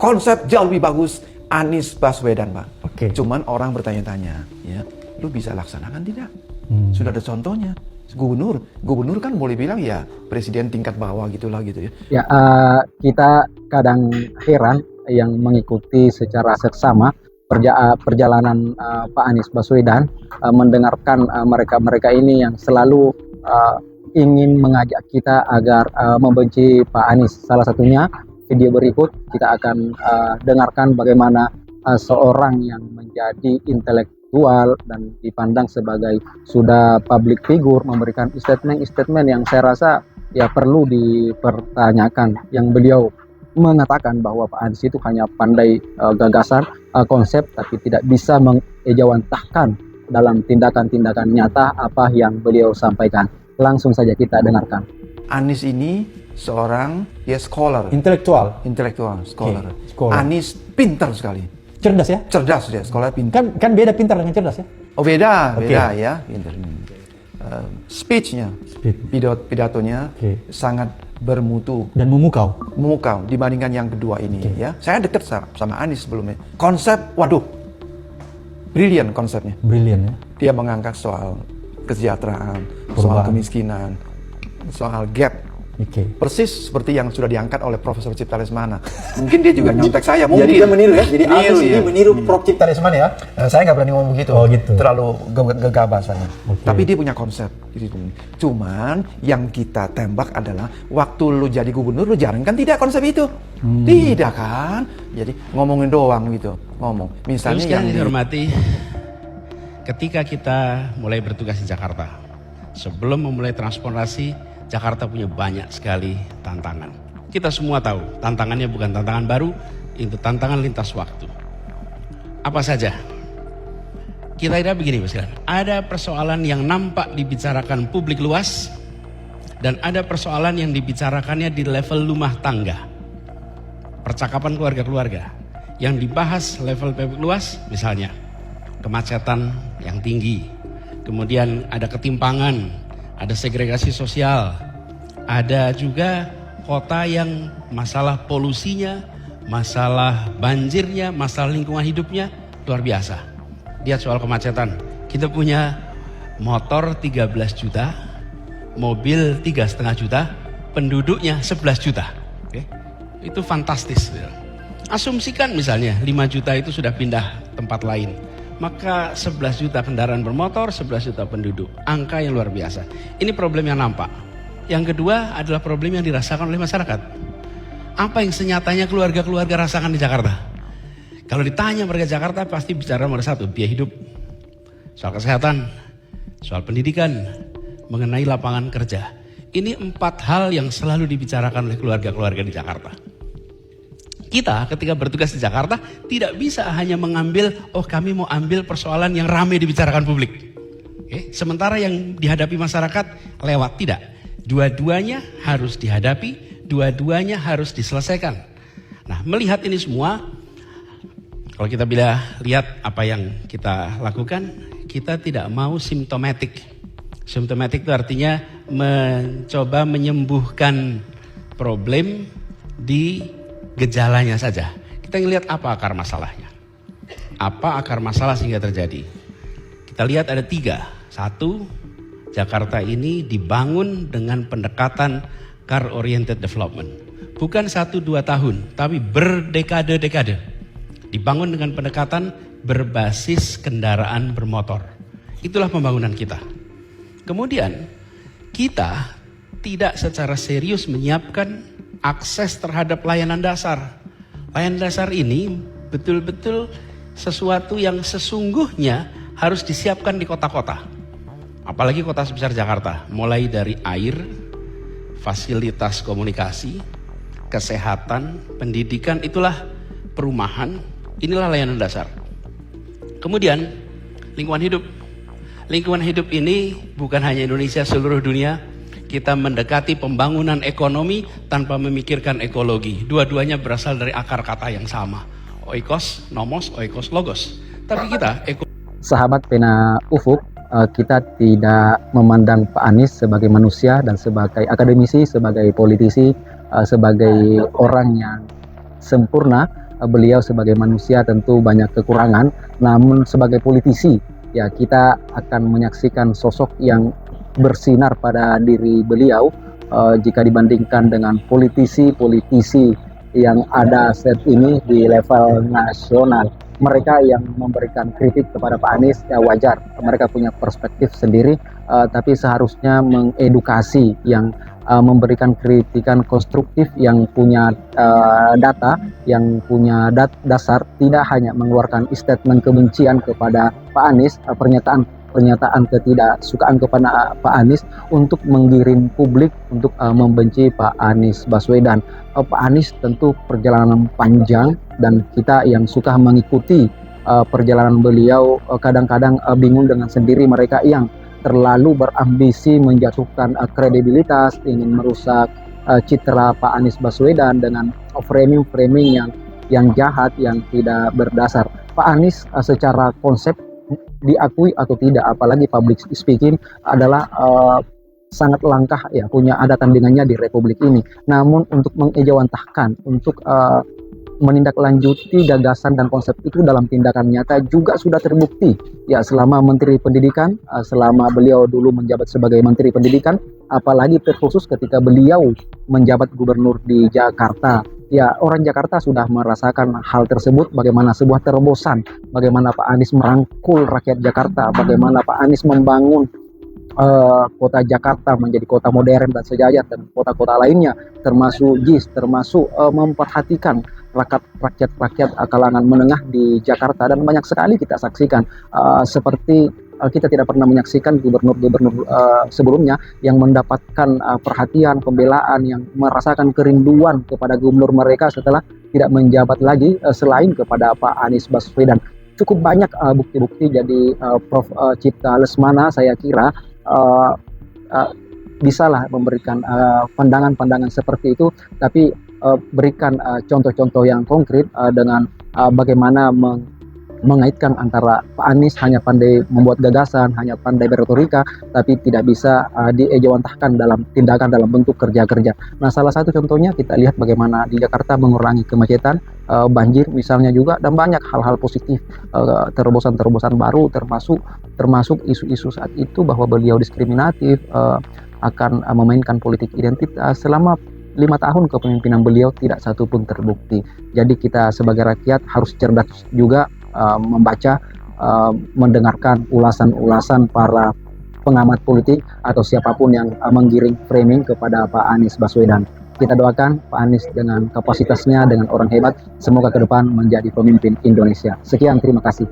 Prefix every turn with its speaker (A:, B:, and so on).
A: konsep jauh lebih bagus Anies Baswedan, Pak.
B: Oke.
A: Cuman orang bertanya-tanya, ya, lu bisa laksanakan tidak? Sudah ada contohnya. Gubernur kan boleh bilang ya presiden tingkat bawah gitulah gitu ya.
C: Ya, kita kadang heran yang mengikuti secara seksama perjalanan Pak Anies Baswedan, mendengarkan mereka-mereka ini yang selalu ingin mengajak kita agar membenci Pak Anies. Salah satunya video berikut kita akan dengarkan bagaimana seorang yang menjadi intelektual dan dipandang sebagai sudah public figure memberikan statement yang saya rasa ya perlu dipertanyakan, yang beliau mengatakan bahwa Pak Anies itu hanya pandai gagasan, konsep, tapi tidak bisa mengejawantahkan dalam tindakan-tindakan nyata apa yang beliau sampaikan. Langsung saja kita dengarkan.
A: Anies ini seorang ya scholar,
B: Intelektual.
A: scholar.
B: Oke, scholar.
A: Anies pintar sekali.
B: Cerdas ya?
A: Cerdas dia, sekolah pintar.
B: Kan beda pintar dengan cerdas ya?
A: Oh beda
B: Oke.
A: ya, pintar. Speech-nya, pidatonya sangat bermutu,
B: Dan memukau.
A: dibandingkan yang kedua ini ya. Saya dekat sama Anies sebelumnya. Konsep, waduh, brilian konsepnya.
B: Brilian ya?
A: Dia mengangkat soal kesejahteraan, soal
B: Perubahan.
A: kemiskinan, soal gap.
B: Oke.
A: Persis seperti yang sudah diangkat oleh Profesor Cipta Lesmana. Mungkin dia juga nyontek saya, mungkin.
D: Jadi dia meniru ya? Jadi
A: Meniru,
D: Anies ini
A: ya.
D: meniru Prof. Cipta Lesmana ya?
A: Saya nggak berani ngomong begitu.
B: Oh, gitu.
A: Terlalu gegabasannya.
B: Oke.
A: Tapi dia punya konsep. Cuman yang kita tembak adalah waktu lu jadi gubernur lu jalankan tidak konsep itu. Tidak kan? Jadi ngomongin doang gitu. Ngomong. Misalnya
E: Terus
A: yang
E: dihormati, ketika kita mulai bertugas di Jakarta, sebelum memulai transformasi, Jakarta punya banyak sekali tantangan. Kita semua tahu, tantangannya bukan tantangan baru, itu tantangan lintas waktu. Apa saja? Kira-kira begini, Mas. Ada persoalan yang nampak dibicarakan publik luas, dan ada persoalan yang dibicarakannya di level rumah tangga. Percakapan keluarga-keluarga. Yang dibahas level publik luas, misalnya kemacetan yang tinggi, kemudian ada ketimpangan, ada segregasi sosial, ada juga kota yang masalah polusinya, masalah banjirnya, masalah lingkungan hidupnya luar biasa. Lihat soal kemacetan, kita punya motor 13 juta, mobil 3,5 juta, penduduknya 11 juta. Oke? Itu fantastis. Asumsikan misalnya 5 juta itu sudah pindah tempat lain, maka 11 juta kendaraan bermotor, 11 juta penduduk. Angka yang luar biasa. Ini problem yang nampak. Yang kedua adalah problem yang dirasakan oleh masyarakat. Apa yang senyatanya keluarga-keluarga rasakan di Jakarta? Kalau ditanya warga Jakarta pasti bicara nomor satu, biaya hidup. Soal kesehatan, soal pendidikan, mengenai lapangan kerja. Ini 4 hal yang selalu dibicarakan oleh keluarga-keluarga di Jakarta. Kita ketika bertugas di Jakarta tidak bisa hanya mengambil, oh kami mau ambil persoalan yang ramai dibicarakan publik. Oke? Sementara yang dihadapi masyarakat lewat, tidak. Dua-duanya harus dihadapi, dua-duanya harus diselesaikan. Nah, melihat ini semua, kalau kita lihat apa yang kita lakukan, kita tidak mau simptomatik. Simptomatik itu artinya mencoba menyembuhkan problem di gejalanya saja. Kita ngelihat apa akar masalahnya. Apa akar masalah sehingga terjadi. Kita lihat ada 3. 1, Jakarta ini dibangun dengan pendekatan car oriented development. Bukan 1-2 tahun, tapi berdekade-dekade. Dibangun dengan pendekatan berbasis kendaraan bermotor. Itulah pembangunan kita. Kemudian kita tidak secara serius menyiapkan akses terhadap layanan dasar. Layanan dasar ini betul-betul sesuatu yang sesungguhnya harus disiapkan di kota-kota. Apalagi kota sebesar Jakarta. Mulai dari air, fasilitas komunikasi, kesehatan, pendidikan, itulah perumahan, inilah layanan dasar. Kemudian lingkungan hidup. Lingkungan hidup ini bukan hanya Indonesia, seluruh dunia. Kita mendekati pembangunan ekonomi tanpa memikirkan ekologi. Dua-duanya berasal dari akar kata yang sama. Oikos, nomos, oikos, logos. Tapi kita
C: Sahabat Pena Ufuk, kita tidak memandang Pak Anies sebagai manusia dan sebagai akademisi, sebagai politisi, sebagai orang yang sempurna. beliau sebagai manusia tentu banyak kekurangan, namun sebagai politisi ya kita akan menyaksikan sosok yang bersinar pada diri beliau jika dibandingkan dengan politisi-politisi yang ada saat ini di level nasional. Mereka yang memberikan kritik kepada Pak Anies ya wajar, mereka punya perspektif sendiri, tapi seharusnya mengedukasi yang memberikan kritikan konstruktif yang punya data, yang punya dasar, tidak hanya mengeluarkan statement kebencian kepada Pak Anies, pernyataan ketidaksukaan kepada Pak Anies untuk menggiring publik untuk membenci Pak Anies Baswedan. Pak Anies tentu perjalanan panjang dan kita yang suka mengikuti perjalanan beliau kadang-kadang bingung dengan sendiri mereka yang terlalu berambisi menjatuhkan kredibilitas, ingin merusak citra Pak Anies Baswedan dengan framing yang jahat, yang tidak berdasar. Pak Anies secara konsep diakui atau tidak, apalagi public speaking adalah sangat langkah ya, punya ada tandingannya di Republik ini. Namun untuk mengejawantahkan, untuk menindaklanjuti gagasan dan konsep itu dalam tindakan nyata juga sudah terbukti ya selama Menteri Pendidikan, selama beliau dulu menjabat sebagai Menteri Pendidikan, apalagi terkhusus ketika beliau menjabat gubernur di Jakarta. Ya, orang Jakarta sudah merasakan hal tersebut, bagaimana sebuah terobosan, bagaimana Pak Anies merangkul rakyat Jakarta, bagaimana Pak Anies membangun kota Jakarta menjadi kota modern dan sejajar dan kota-kota lainnya, termasuk JIS, termasuk memperhatikan rakyat kalangan menengah di Jakarta. Dan banyak sekali kita saksikan seperti kita tidak pernah menyaksikan gubernur-gubernur sebelumnya yang mendapatkan perhatian, pembelaan, yang merasakan kerinduan kepada gubernur mereka setelah tidak menjabat lagi selain kepada Pak Anies Baswedan. Cukup banyak bukti-bukti. Jadi Prof. Cipta Lesmana saya kira bisalah memberikan pandangan-pandangan seperti itu, tapi berikan contoh-contoh yang konkret dengan bagaimana mengaitkan antara Pak Anies hanya pandai membuat gagasan, hanya pandai berretorika, tapi tidak bisa diejawantahkan dalam tindakan, dalam bentuk kerja-kerja. Nah, salah satu contohnya kita lihat bagaimana di Jakarta mengurangi kemacetan, banjir misalnya juga, dan banyak hal-hal positif, terobosan-terobosan baru, termasuk isu-isu saat itu bahwa beliau diskriminatif, akan memainkan politik identitas. Selama 5 tahun kepemimpinan beliau tidak satu pun terbukti. Jadi kita sebagai rakyat harus cerdas juga membaca, mendengarkan ulasan-ulasan para pengamat politik atau siapapun yang menggiring framing kepada Pak Anies Baswedan. Kita doakan Pak Anies dengan kapasitasnya, dengan orang hebat, semoga ke depan menjadi pemimpin Indonesia. Sekian, terima kasih.